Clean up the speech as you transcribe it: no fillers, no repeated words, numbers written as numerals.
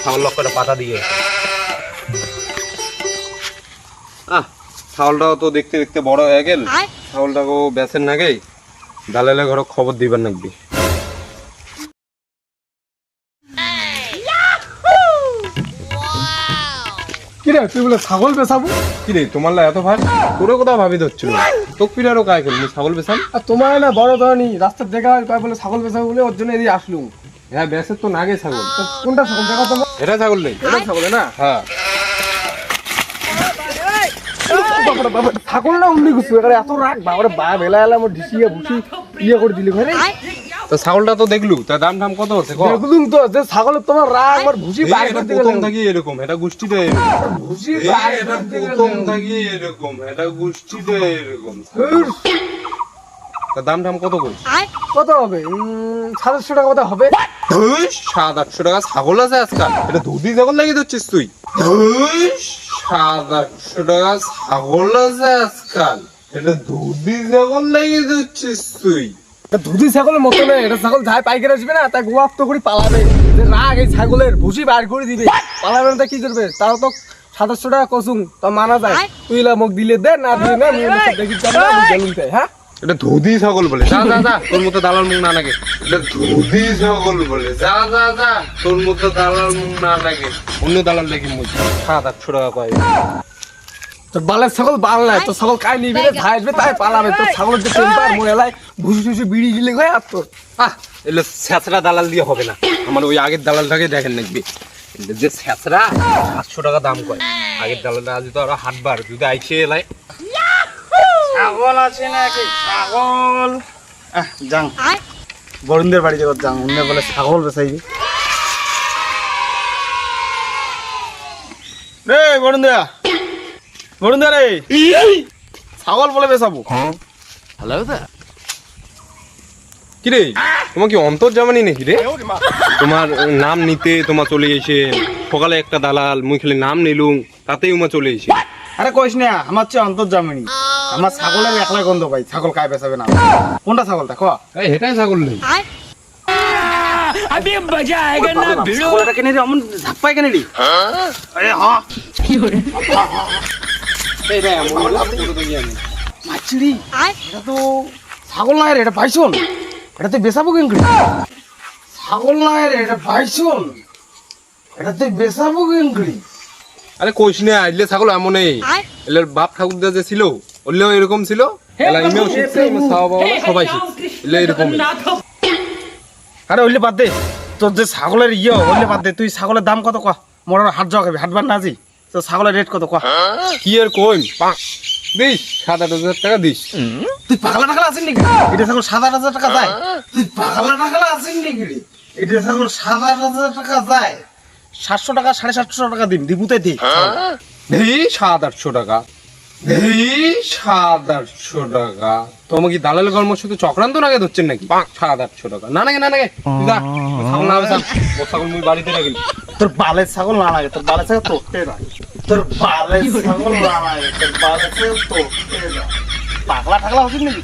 ছাগল লক্ষ্যটা পাতা দিয়ে ছাগলটাও তো দেখতে দেখতে বড় হয়ে গেল, ছাগলটাকেও বেচেন নাকি দালালে ঘরে খবর দিবেন নাকি। কিরে তুই বলে ছাগল বেচাবো? কিরে তোমার এত ভাই তোরে কোথাও ভাবি ধরছিল তোক পিঠারও কায় করলি ছাগল বেচান? আর তোমার না বড় ধরনি রাস্তার দেখা কয় বলে ছাগল বেচাবো বলে ওর জন্য এদিকে আসলুম। হ্যাঁ বেচে তো নাগে ছাগল। কোনটা ছাগল দেখা তোমার? এটা ছাগল নেই, এটা ছাগল না? হ্যাঁ ছাগল না উল্লি গুছু এত রাগ বাবারে বা বেলা এলা আমার ঢিসিয়ে ভুসি ইয়ে করে দিলি ঘরে। তো ছাগলটা তো দেখলু তার দাম ঠাম কত হচ্ছে? দেখলুম তো যে ছাগলের তোমার রাগ আমার ভুসি বাইর করতে গেল। প্রথম থাকি এরকম, এটা গোষ্ঠীটা এরকম, ভুসি বাইর এটা করতে গেল। প্রথম থাকি এরকম, এটা গোষ্ঠীটা এরকম। তার দাম ঠাম কত করছে? কত হবে? 700 টাকা মতো হবে। 700-800 টাকা ছাগল আছে আজকাল? এটা দুধি ছাগল লাগিয়ে দিচ্ছিস তুই? 700-800 টাকা ছাগল আছে আজকাল? এটা দুধি ছাগল লাগিয়ে দিচ্ছিস তুই? দুধি ছাগলের মতো না, এটা ছাগল যাই পাইকারি আসবে না তাই গোয়াপ্ত করে পালাবে। যে রাগ এই ছাগলের ভুসি বার করে দিবে, পালাবে না কি করবে? তাও তো 700 টাকা কসুম তা মানা যায়। তুই মুখ দিলে দে, না দিলে না, দেখি গেলুম তাই। হ্যাঁ এটা ধুধি ছাগল বলে, যা যা যা তোর মতো দালাল মুখ না লাগে। এটা ধুধি ছাগল বলে, যা যা যা তোর মতো দালাল মুখ না লাগে। অন্য দালাল দেখি মুখ 700-800 টাকা পাই। তোর বালের ছাগল বাল নাই, তোর ছাগল কাই নিবি রে, যাই আসবে তাই পালাবে। তোর ছাগলের যে টেম্পার মনে এলাই ভুসি টুসি বিড়ি গিলে গয়। আর তোর এলে ছ্যাঁচড়া দালাল দিয়ে হবে না, আমার ওই আগের দালালটাকে দেখেন নাকি যে ছ্যাঁচড়া 700 টাকা দাম করে। আগের দালালটা আজ তো আরো হাটবার যদি আইসে এলাই। ছাগল আছে নাকি? ছাগল যাং বরুণদের বাড়ি যাবো, যাং উনি বলে ছাগল বেচাইবি। রে বরুণদা, বরুণদা রে ছাগল বলে বেচাবো। কিরে তোমার কি অন্তর্জামানি নাকি রে? তোমার নাম নিতে তোমার চলে এসে সকালে একটা দালাল মুই খালি নাম নিলুম তাতেই উমা চলে এসে। আরে কইস না, আমার চেয়ে অন্তর্জামিনী। আমার ছাগলের একলা গন্ধ পাই, ছাগল কায় বেচাবে না? কোনটা ছাগলটা ক? এই হেটাই ছাগল নেই। ছাগলটা কেনে রে, অমন ঝাপ্পাই কেনে রে? আরে হ্যাঁ এই রে এমন বলে পুরো তো জানি। মাছড়ি, এটা তো ছাগল না রে, এটা পাইছন। এটা তুই বেচাবো কেন করে? ছাগল না রে, এটা পাইছন। এটা তুই বেচাবো কেন করে? আরে কইস না, আইলে ছাগল এমনই। এলে বাপ ঠাকুরদা যে ছিল ওলেও এরকম ছিল, এলা ইমেও শিখছে, ইমে সাওয়া বাবা সবাই শিখছে, এলে এরকম। আরে ওইলে বাদ দে, তোর যে ছাগলের ওইলে বাদ দে। তুই ছাগলের দাম কত ক? মোর হাট যাওয়া খাবি, হাটবার না জি। তো ছাগলের রেট কত ক? কি আর কইম, দিস 7-8 হাজার টাকা দিস। তুই পাগলা টাগলা আছিস নাকি? এটা ছাগল 7-8 হাজার টাকা যায়? তুই পাগলা টাগলা আছিস নাকি রে? এটা ছাগল 7-8 হাজার টাকা যায়? 700 টাকা 750 টাকা দিন, দিবুতে দি। এই 700-800 টাকা, এই 700-800 টাকা। তোমার কি দালাল কর্মর সাথে চক্রান্ত নাগে ধরছেন নাকি? 700-800 টাকা না নাগে না নাগে যা ছাগল না বেচান, ও ছাগল মুই বাড়িতে রাখি। তোর বালের ছাগল না লাগে, তোর বালের ছাগল তোরতে না। তোর বালের ছাগল না লাগে, তোর বালের ছাগল তোরতে না। পাগলা টাগলা হচ্ছিস নাকি?